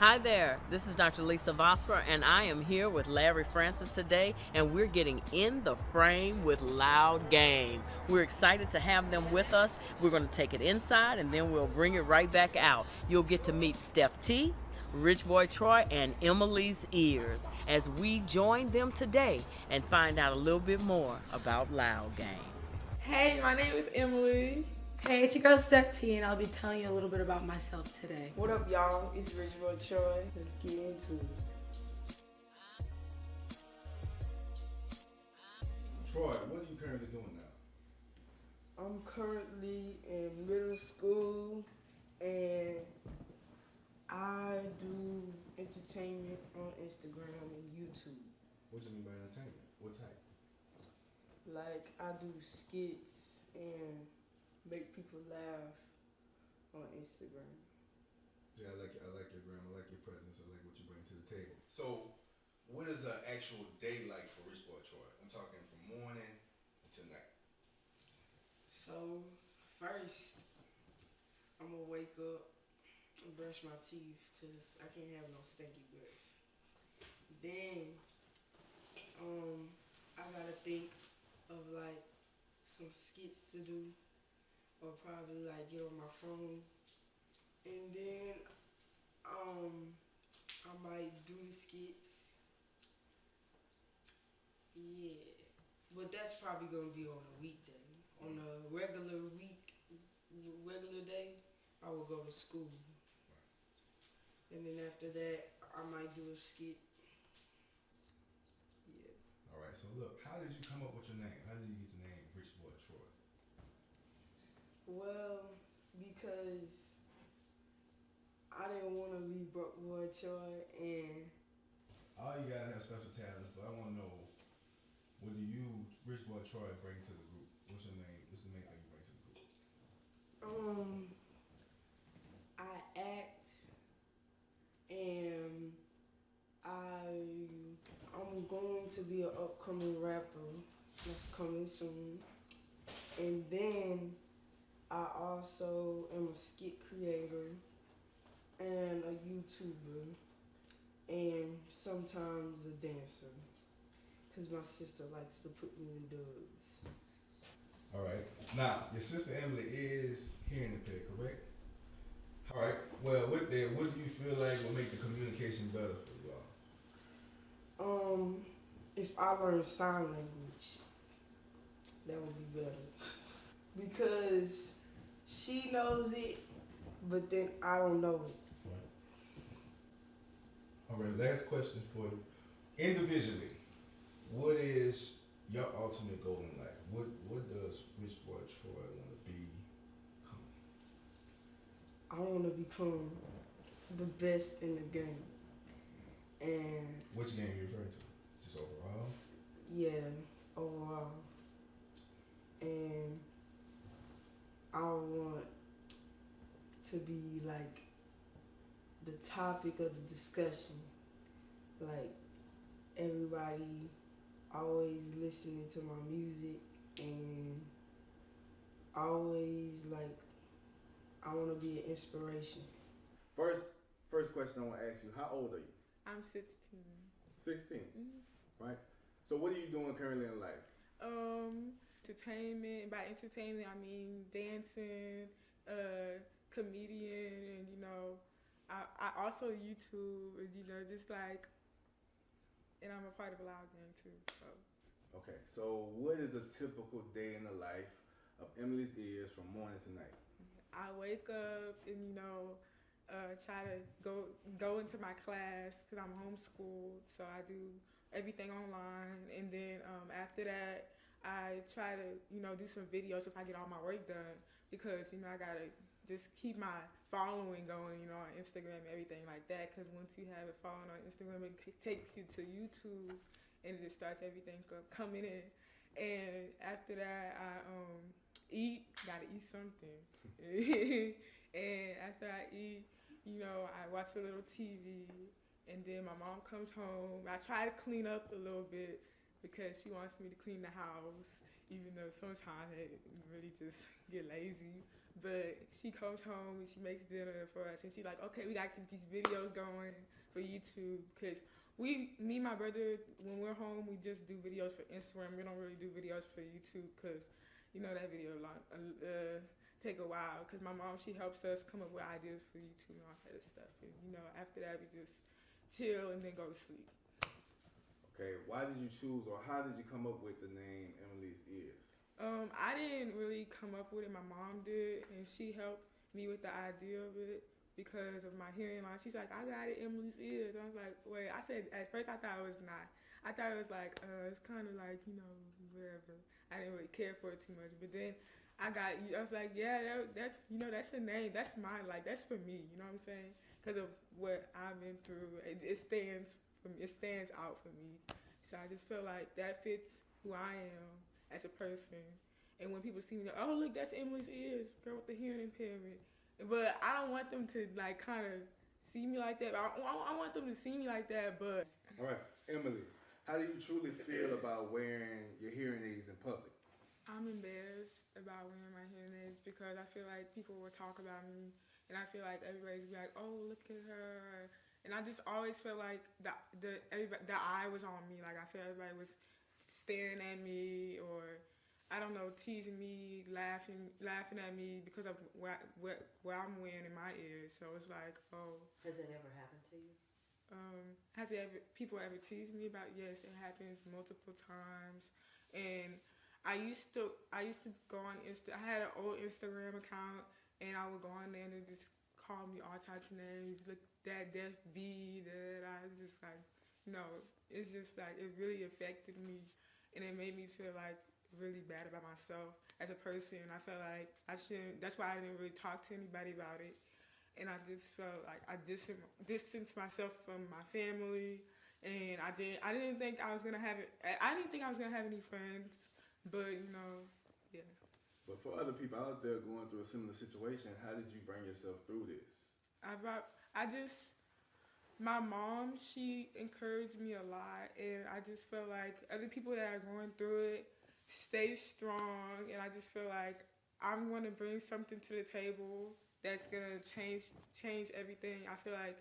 Hi there, this is Dr. Lisa Vosper, and I am here with Larry Francis today, and we're getting in the frame with Loudegange. We're excited to have them with us. We're going to take it inside, and then we'll bring it right back out. You'll get to meet Steph T., Rich Boy Troy, and Emily's Ears as we join them today and find out a little bit more about Loudegange. Hey, my name is Emily. Hey, it's your girl Steph T, and I'll be telling you a little bit about myself today. What up, y'all? It's Rich Boy Troy. Let's get into it. Troy, what are you currently doing now? I'm currently in middle school, and I do entertainment on Instagram and YouTube. What do you mean by entertainment? What type? Like, I do skits and make people laugh on Instagram. Yeah, I like your gram. I like your presence. I like what you bring to the table. So, what is an actual day like for Rich Boy Troy? I'm talking from morning to night. So, first, I'm gonna wake up and brush my teeth because I can't have no stinky breath. Then, I gotta think of like some skits to do, or probably like get on my phone, and then I might do the skits. Yeah, but that's probably gonna be on a weekday. On a regular day, I will go to school, and then after that, I might do a skit. Yeah. All right. So look, how did you come up with your name? How did you get the name Rich Boy Troy? Well, because I didn't want to be broke boy Troy, and All you gotta have special talents, but I want to know, what do you, Rich Boy Troy, bring to the group? What's your name? What's the main thing you bring to the group? I act, and I'm going to be an upcoming rapper that's coming soon, and then I also am a skit creator and a YouTuber and sometimes a dancer because my sister likes to put me in dubs. All right. Now, your sister Emily is hearing impaired, correct? All right. Well, with that, what do you feel like will make the communication better for you all? If I learn sign language, that would be better because she knows it, but then I don't know it. All right, last question for you. Individually, what is your ultimate goal in life? What does Rich Boy Troy want to become? I want to become the best in the game. And Which game you referring to? Just overall? yeah, overall. And I want to be like the topic of the discussion. Like everybody always listening to my music, and always like I want to be an inspiration. First question I want to ask you: how old are you? I'm 16. 16, right? So what are you doing currently in life? Entertainment. By entertainment, I mean dancing, comedian, and I also YouTube, just like, and I'm a part of Loudegange too. So. Okay, so what is a typical day in the life of Emily's Ears from morning to night? I wake up and try to go into my class because I'm homeschooled, so I do everything online, and then after that I try to do some videos if I get all my work done because I gotta just keep my following going on Instagram and everything like that, because once you have it following on Instagram, it takes you to YouTube and it just starts everything coming in. And after that I gotta eat something. And after I eat, I watch a little TV, and then my mom comes home. I try to clean up a little bit because she wants me to clean the house, even though sometimes I really just get lazy. But she comes home and she makes dinner for us, and she's like, okay, we gotta keep these videos going for YouTube, because me and my brother, when we're home, we just do videos for Instagram. We don't really do videos for YouTube, because you know that video take a while, because my mom, she helps us come up with ideas for YouTube and all that stuff, and you know, after that we just chill and then go to sleep. Okay, why did you choose, or how did you come up with the name Emily's Ears? I didn't really come up with it. My mom did, and she helped me with the idea of it because of my hearing loss. She's like, I got it, Emily's Ears. I was like, wait. I said, at first I thought it was not. I thought it was like, it's kind of like, you know, whatever. I didn't really care for it too much. But then I was like, yeah, that's, you know, that's the name. That's mine. Like, that's for me. You know what I'm saying? Because of what I've been through. It stands out for me. So I just feel like that fits who I am as a person. And when people see me, oh, look, that's Emily's Ears, girl with the hearing impairment. But I don't want them to, like, kind of see me like that. I want them to see me like that, but... All right, Emily, how do you truly feel about wearing your hearing aids in public? I'm embarrassed about wearing my hearing aids because I feel like people will talk about me, and I feel like everybody's be like, oh, look at her. And I just always felt like the eye was on me. Like, I feel everybody was staring at me, or I don't know, teasing me, laughing at me because of what I'm wearing in my ears. So it's like, oh. Has it ever happened to you? Has people ever teased me about? Yes, it happens multiple times. And I used to go on I had an old Instagram account, and I would go on there and they just call me all types of names, like that deaf B, that I was just like, no, it's just like, it really affected me, and it made me feel like really bad about myself as a person. I felt like I shouldn't, that's why I didn't really talk to anybody about it. And I just felt like I distanced myself from my family, and I didn't think I was gonna have it. I didn't think I was gonna have any friends, but you know, yeah. But for other people out there going through a similar situation, how did you bring yourself through this? My mom, she encouraged me a lot, and I just feel like other people that are going through it, stay strong, and I just feel like I'm going to bring something to the table that's going to change everything. I feel like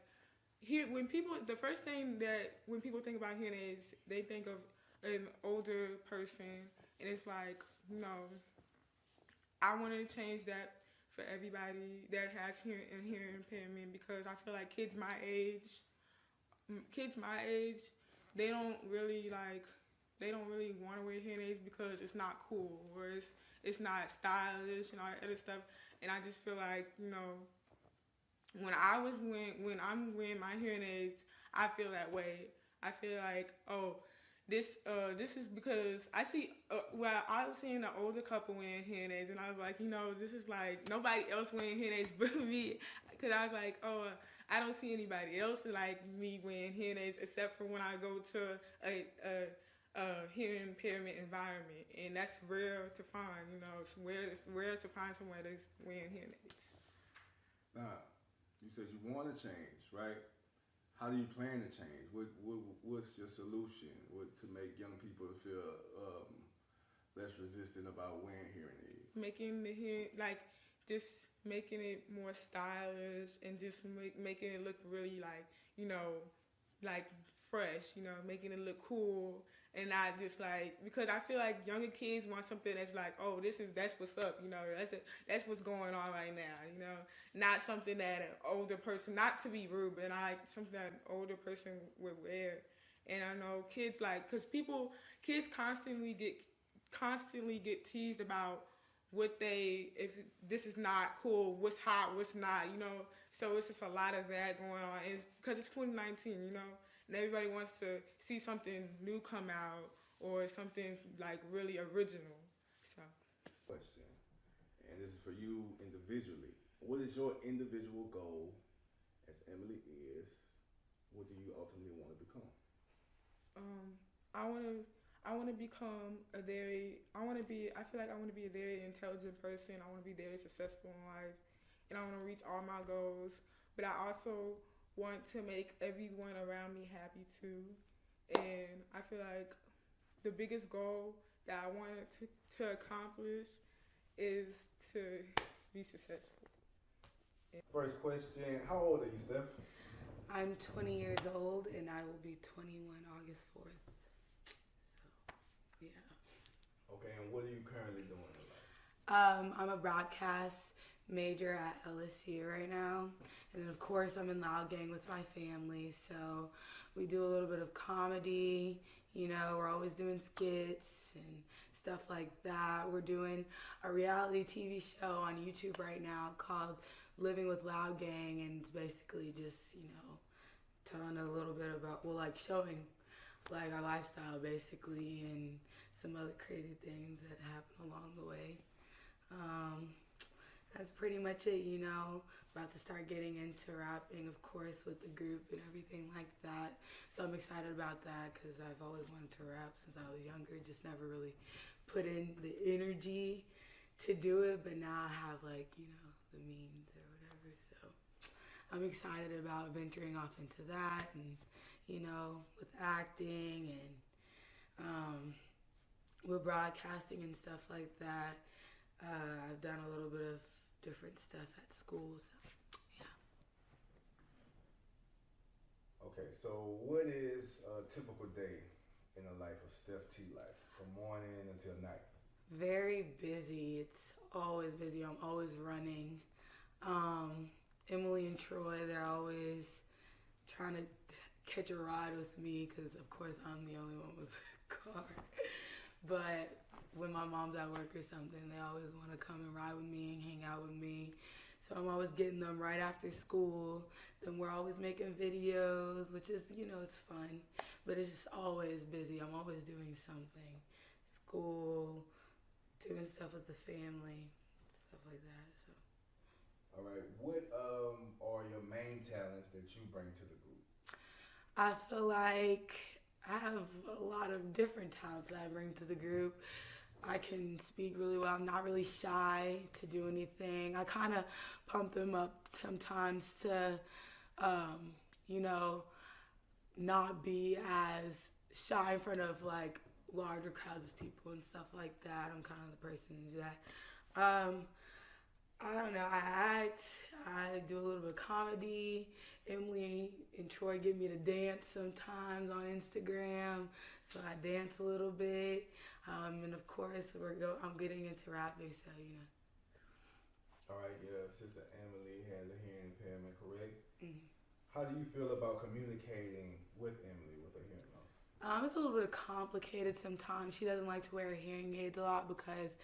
the first thing that when people think about hearing aids, they think of an older person, and it's like, you know, I want to change that for everybody that has hearing impairment, because I feel like kids my age, they don't really want to wear hearing aids because it's not cool, or it's not stylish and all that other stuff. And I just feel like, you know, when I'm wearing my hearing aids, I feel that way. I feel like, oh, this is because I was seeing an older couple wearing hearing aids, and I was like, you know, this is like nobody else wearing hearing aids but me, because I was like, oh, I don't see anybody else like me wearing hearing aids except for when I go to a hearing impairment environment, and that's rare to find. You know, it's rare to find somewhere that's wearing hearing aids. Now, you said you want to change, right? How do you plan to change? What's your solution to make young people feel less resistant about wearing hearing aids? Making it more stylish, and just making it look really like, you know, like fresh, you know, making it look cool, and not just like, because I feel like younger kids want something that's like, oh, that's what's up, you know, that's what's going on right now, you know, not something that an older person, not to be rude, but something that an older person would wear. And I know kids because kids constantly get teased about if this is not cool, what's hot, what's not, you know. So it's just a lot of that going on, and because it's 2019, you know, and everybody wants to see something new come out, or something like really original. So, question, and this is for you individually. What is your individual goal as Emily is? What do you ultimately want to become? I want to become I feel like I want to be a very intelligent person. I want to be very successful in life, and I want to reach all my goals. But I also want to make everyone around me happy too. And I feel like the biggest goal that I wanted to accomplish is to be successful. First question, how old are you, Steph? I'm 20 years old and I will be 21 August 4th. So, yeah. Okay, and what are you currently doing in life? I'm a broadcast major at LSU right now. And then, of course, I'm in Loudegange with my family. So we do a little bit of comedy. You know, we're always doing skits and stuff like that. We're doing a reality TV show on YouTube right now called Living with Loudegange. And it's basically just, you know, telling a little bit about, well, like showing like our lifestyle basically and some other crazy things that happen along the way. That's pretty much it, you know. About to start getting into rapping, of course, with the group and everything like that. So I'm excited about that because I've always wanted to rap since I was younger. Just never really put in the energy to do it, but now I have like, you know, the means or whatever. So I'm excited about venturing off into that and, you know, with acting and with broadcasting and stuff like that. I've done a little bit of different stuff at school, so yeah. Okay, so what is a typical day in the life of Steph T life, from morning until night? Very busy. It's always busy. I'm always running. Emily and Troy, they're always trying to catch a ride with me because, of course, I'm the only one with a car. But when my mom's at work or something, they always want to come and ride with me and hang out with me. So I'm always getting them right after school. Then we're always making videos, which is, you know, it's fun. But it's just always busy. I'm always doing something. School, doing stuff with the family, stuff like that. So. All right, what are your main talents that you bring to the group? I feel like I have a lot of different talents that I bring to the group. I can speak really well. I'm not really shy to do anything. I kind of pump them up sometimes to, you know, not be as shy in front of like larger crowds of people and stuff like that. I'm kind of the person to do that. I don't know. I act. I do a little bit of comedy. Emily and Troy get me to dance sometimes on Instagram, so I dance a little bit. And of course, I'm getting into rapping, so you know. All right, your sister Emily has a hearing impairment, correct? Mm-hmm. How do you feel about communicating with Emily with her hearing loss? It's a little bit complicated sometimes. She doesn't like to wear hearing aids a lot because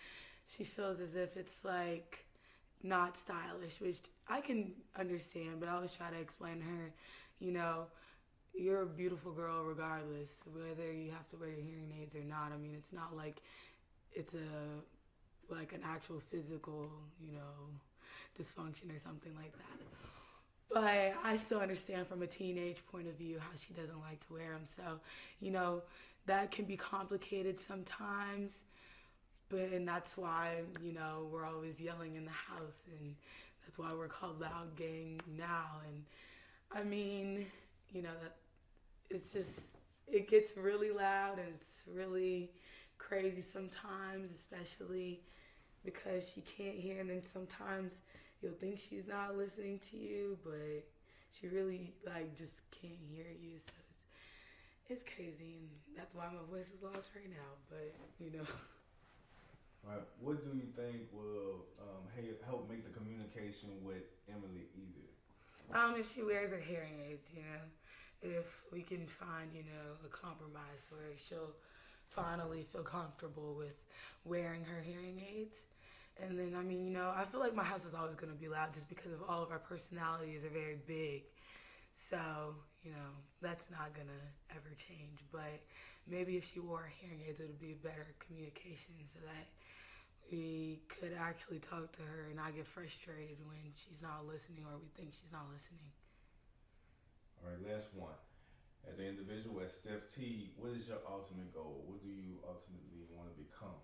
she feels as if it's like not stylish, which I can understand, but I always try to explain to her, you know, you're a beautiful girl regardless, whether you have to wear your hearing aids or not. I mean, it's not like it's like an actual physical, you know, dysfunction or something like that. But I still understand from a teenage point of view how she doesn't like to wear them. So, you know, that can be complicated sometimes. And that's why, you know, we're always yelling in the house, and that's why we're called Loudegange now. And I mean, you know, that it's just, it gets really loud and it's really crazy sometimes, especially because she can't hear. And then sometimes you'll think she's not listening to you, but she really like just can't hear you. So it's crazy, and that's why my voice is lost right now. But you know. Right. What do you think will help make the communication with Emily easier? If she wears her hearing aids, you know, if we can find, you know, a compromise where she'll finally feel comfortable with wearing her hearing aids. And then, I mean, you know, I feel like my house is always going to be loud just because of all of our personalities are very big. So, you know, that's not going to ever change. But maybe if she wore hearing aids, it would be better communication so that we could actually talk to her and not get frustrated when she's not listening or we think she's not listening. All right, last one. As an individual, as Steph T, what is your ultimate goal? What do you ultimately want to become?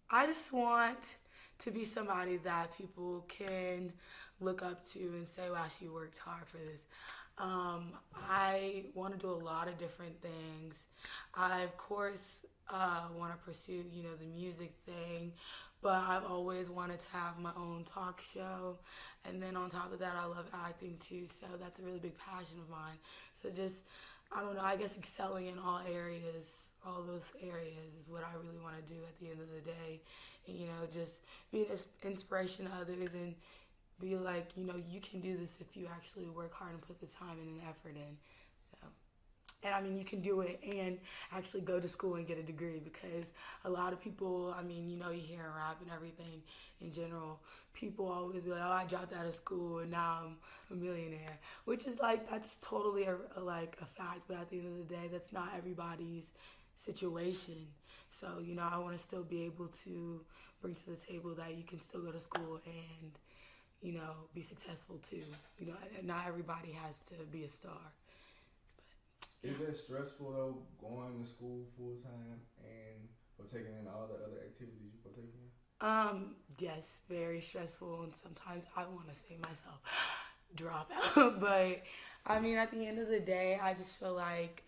I just want to be somebody that people can look up to and say, wow, she worked hard for this. I want to do a lot of different things. I, of course, want to pursue, you know, the music thing, but I've always wanted to have my own talk show. And then on top of that, I love acting too, so that's a really big passion of mine. So just, I don't know, I guess excelling in all those areas is what I really want to do at the end of the day. And, you know, just be an inspiration to others and be like, you know, you can do this if you actually work hard and put the time and effort in. So, and I mean, you can do it and actually go to school and get a degree, because a lot of people, I mean, you know, you hear in rap and everything in general, people always be like, oh, I dropped out of school and now I'm a millionaire, which is like, that's totally a fact, but at the end of the day, that's not everybody's situation. So, you know, I want to still be able to bring to the table that you can still go to school and, you know, be successful too. You know, not everybody has to be a star. Is that stressful though, going to school full time and partaking in all the other activities you partake in? Yes, very stressful, and sometimes I want to say myself, drop out. But I mean, at the end of the day, I just feel like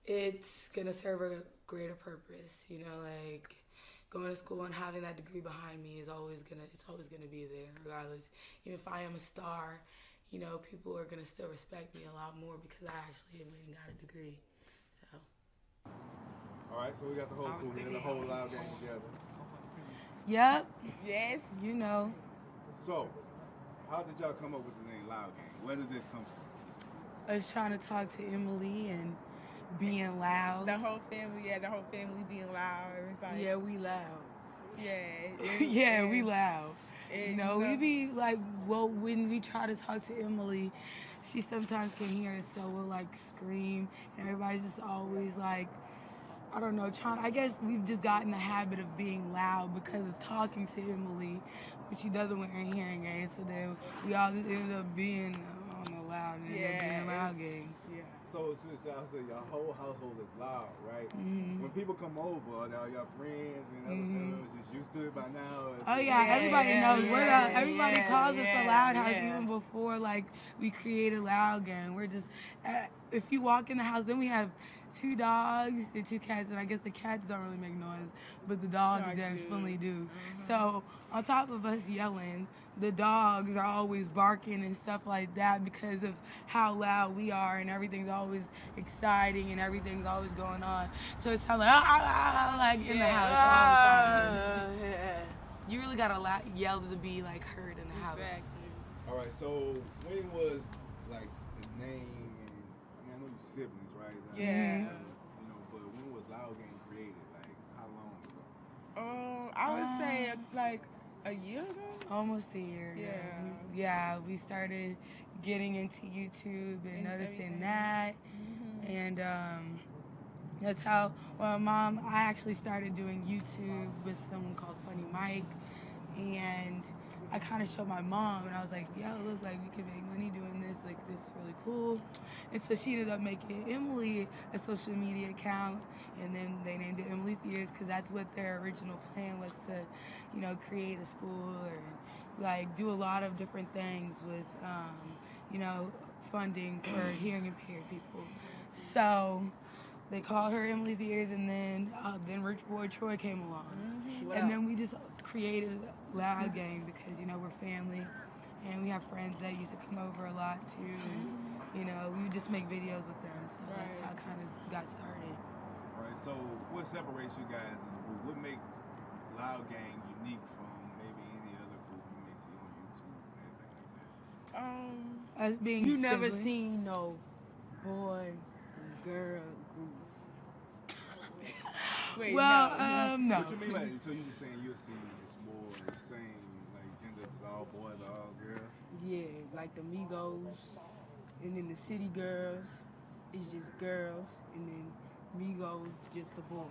it's gonna serve a greater purpose. You know, like going to school and having that degree behind me is always gonna be there, regardless. Even if I am a star, you know, people are gonna still respect me a lot more because I actually have even got a degree. So. All right, so we got the whole crew here, the whole Loudegange together. Yep. Yes. You know. So, how did y'all come up with the name Loudegange? Where did this come from? I was trying to talk to Emily and being loud. The whole family being loud. It's like, Yeah, we loud. Yeah. Yeah, we loud. And, You know, we be like, well, when we try to talk to Emily, she sometimes can hear us, so we'll like scream, and everybody's just always like, I don't know, I guess we've just gotten the habit of being loud because of talking to Emily, but she doesn't wear her hearing aids, so then we all just ended up being on the loud and ended up being Loudegange. Yeah. So since y'all say your whole household is loud, right? Mm-hmm. When people come over, are y'all friends and other families just used to it by now? Oh yeah, everybody knows. Everybody calls us a loud house even before like we created Loudegange. We're just, if you walk in the house, then we have 2 dogs and 2 cats, and I guess the cats don't really make noise, but the dogs definitely do. So on top of us yelling, the dogs are always barking and stuff like that because of how loud we are, and everything's always exciting and everything's always going on. So it's like, like in the house all the time. You really gotta yell to be like heard in the house. Exactly. All right, so when was like the name? And I mean, I know you siblings, right? Like, Yeah. You know, but when was Loudegange created? Like, how long ago? I would say like a year ago. Almost a year. Yeah, we started getting into YouTube and noticing everything. that, and that's how. Well, I actually started doing YouTube with someone called Funny Mike, and I kind of showed my mom, and I was like, yo, look, like we can make money doing this, like this is really cool. And so she ended up making Emily a social media account, and then they named it Emily's Ears because that's what their original plan was, to, you know, create a school or like do a lot of different things with, you know, funding for hearing impaired people. So they called her Emily's Ears, and then Rich Boy Troy came along. And then we just created Loudegange because, you know, we're family, and we have friends that used to come over a lot too, and, you know, we would just make videos with them, so that's how it kind of got started. All right, so what separates you guys? What makes Loudegange unique from maybe any other group you may see on YouTube or anything like that? Us being You never siblings. seen no boy and girl group. Wait, Well, no. What you mean by that? So you just saying you'll see just more the same, like gender, just all boys, all girls? Yeah, like the Migos, and then the City Girls is just girls, and then Migos just the boys.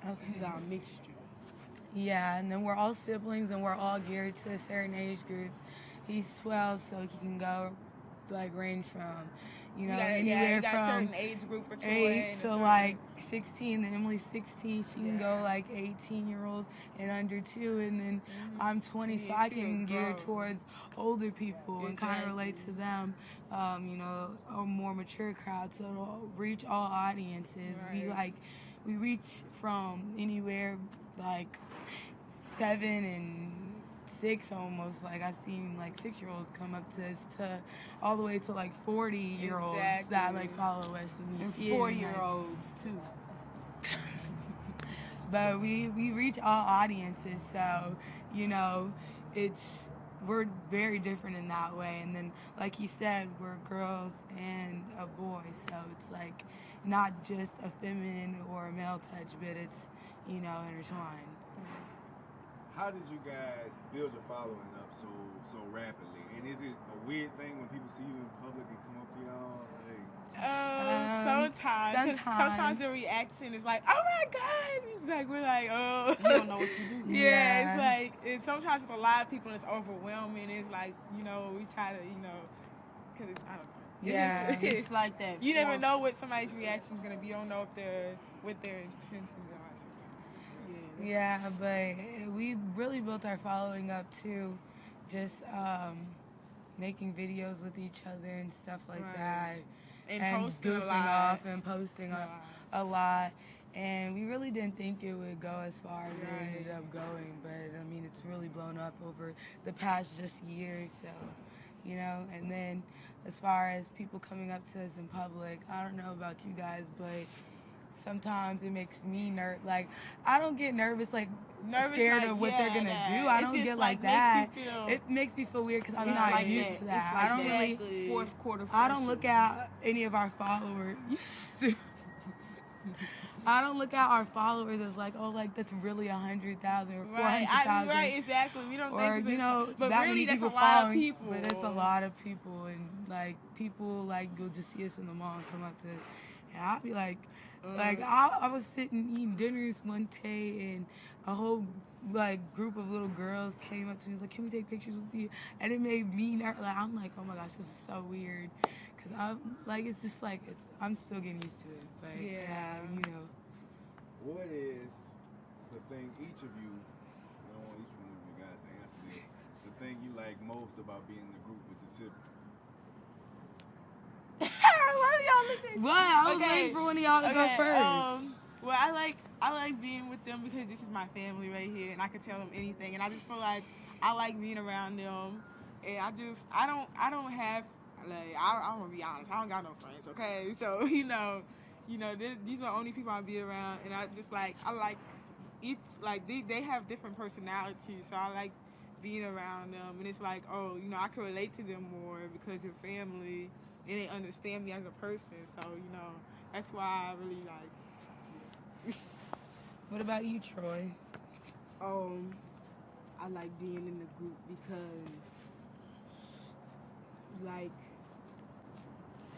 Okay. It's our mixture. Yeah, and then we're all siblings, and we're all geared to a certain age group. He's 12, so he can go, like, range from, you know, anywhere you got a from certain age group for 8 to like 16. And Emily's 16, she can go like 18-year-olds and under 2, and then I'm 20, so I can gear towards older people and kind of relate to them, you know, a more mature crowd, so it'll reach all audiences. We reach from anywhere like 7 and 6 almost. Like I've seen like 6-year-olds come up to us to all the way to like 40-year-olds that like follow us, and you see 4-year-olds too. But we reach all audiences, so you know we're very different in that way. And then like he said, we're girls and a boy, so it's like not just a feminine or a male touch, but it's, you know, intertwined. How did you guys build your following up so rapidly? And is it a weird thing when people see you in public and come up to y'all? Hey. Sometimes the reaction is like, oh my God. It's like, we're like, oh. You don't know what you do. Yeah, it's like, sometimes it's a lot of people and it's overwhelming. It's like, you know, we try to, you know, because it's, I don't know. Yeah, it's like that. You never know what somebody's reaction is going to be. You don't know what their intentions are. Yeah, but we really built our following up too, just making videos with each other and stuff like that, and posting goofing a lot. off and posting a lot. And we really didn't think it would go as far as it ended up going, but I mean, it's really blown up over the past just years. So, you know, and then as far as people coming up to us in public, I don't know about you guys, but sometimes it makes me nervous. Like, I don't get nervous, like scared of what they're gonna do. I don't get like that. It makes me feel weird because I'm not used to that. It's like I don't really fourth quarter. I don't look at any of our followers. I don't look at our followers as like, oh, like that's really 100,000 or 400,000. Right, exactly. We don't or think you know but that really, many people that's a lot following. of people. But it's a lot of people, and like people like you'll just see us in the mall and come up to, and I'll be like I was sitting eating dinners one day, and a whole like group of little girls came up to me and was like, can we take pictures with you? And it made me nervous. Like, I'm like, oh my gosh, this is so weird, because I'm like, it's just like I'm still getting used to it, but yeah, you know. What is the thing each of you, I don't want each one of you guys to answer this, the thing you like most about being in the group with your siblings? What? I was waiting for one of y'all to go first. Well, I like being with them because this is my family right here, and I can tell them anything, and I just feel like I like being around them, and I don't have, like, I'm gonna be honest, I don't got no friends, okay? So you know, these are the only people I'll be around, and I just like, I like each, like they have different personalities, so I like being around them, and it's like, oh, you know, I can relate to them more because they're family and they understand me as a person, so you know, that's why I really like. What about you, Troy? I like being in the group because, like,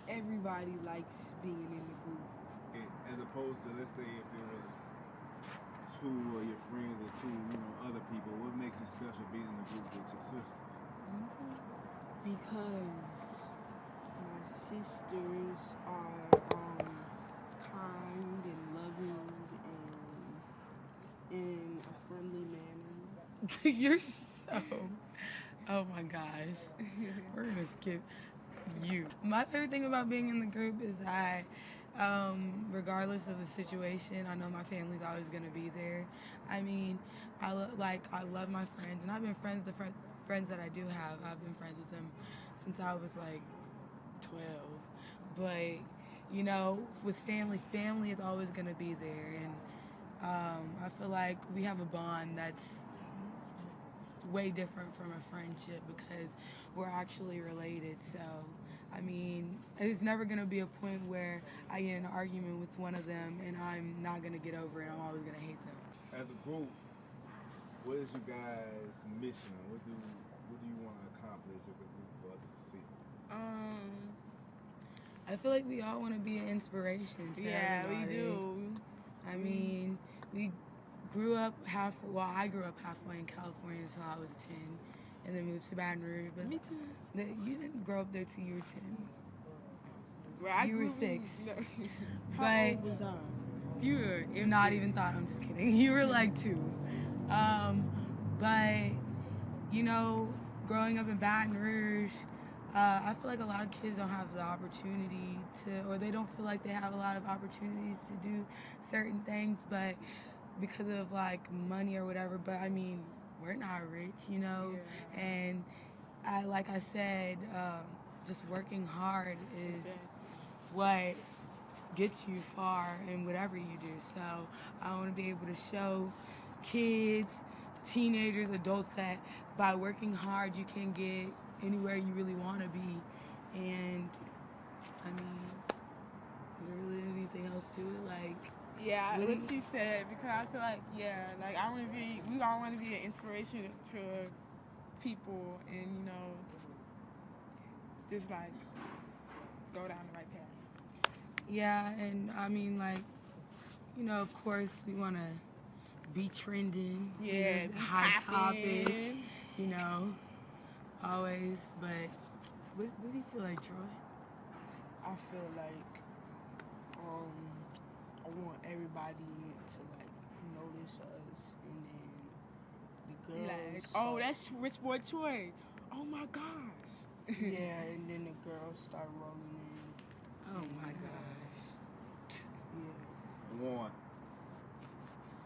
everybody likes being in the group. As opposed to, let's say, if there was 2 of your friends or 2, you know, other people, what makes it special being in the group with your sisters? Because my sisters are kind and loving and in a friendly manner. You're so... Oh my gosh. We're going to skip you. My favorite thing about being in the group is that regardless of the situation, I know my family's always going to be there. I mean, I love my friends, and I've been friends with the friends that I do have. I've been friends with them since I was like 12. But, you know, with family is always going to be there. And I feel like we have a bond that's way different from a friendship because we're actually related. So, I mean, it's never going to be a point where I get in an argument with one of them and I'm not going to get over it. I'm always going to hate them. As a group, what is your guys' mission? What do you want to accomplish as a group for others to see? I feel like we all want to be an inspiration to everybody. We do. I mean, I grew up halfway in California until I was 10, and then moved to Baton Rouge. But Me too. You didn't grow up there till you were 10. Well, You were 6. How But old was I? You were not even thought. I'm just kidding. You were like 2. But you know, growing up in Baton Rouge, I feel like a lot of kids don't have the opportunity to, or they don't feel like they have a lot of opportunities to do certain things. But because of like money or whatever, but I mean, we're not rich, you know, and like I said, just working hard is what gets you far in whatever you do. So I want to be able to show kids, teenagers, adults that by working hard you can get anywhere you really want to be. And I mean, is there really anything else to it? Like, Yeah, really? what she said, because I feel like, like we all want to be an inspiration to people, and you know, just like go down the right path. Yeah, and I mean, like, you know, of course we want to be trending, Yeah, be be hot popping. topic, you know, always. But what do you feel like, Troy? I feel like I want everybody to like notice us, and then the girls. Like, start- oh, that's Rich Boy Troy. Oh my gosh. yeah, and then the girls start rolling in. Oh my gosh. Yeah. One.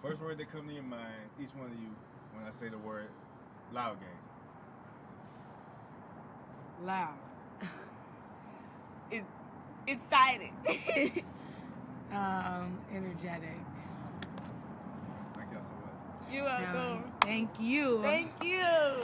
First word that come to your mind, each one of you, when I say the word Loudegange. Loud. Excited. Energetic. Thank y'all so much. You're welcome. Thank you. Thank you.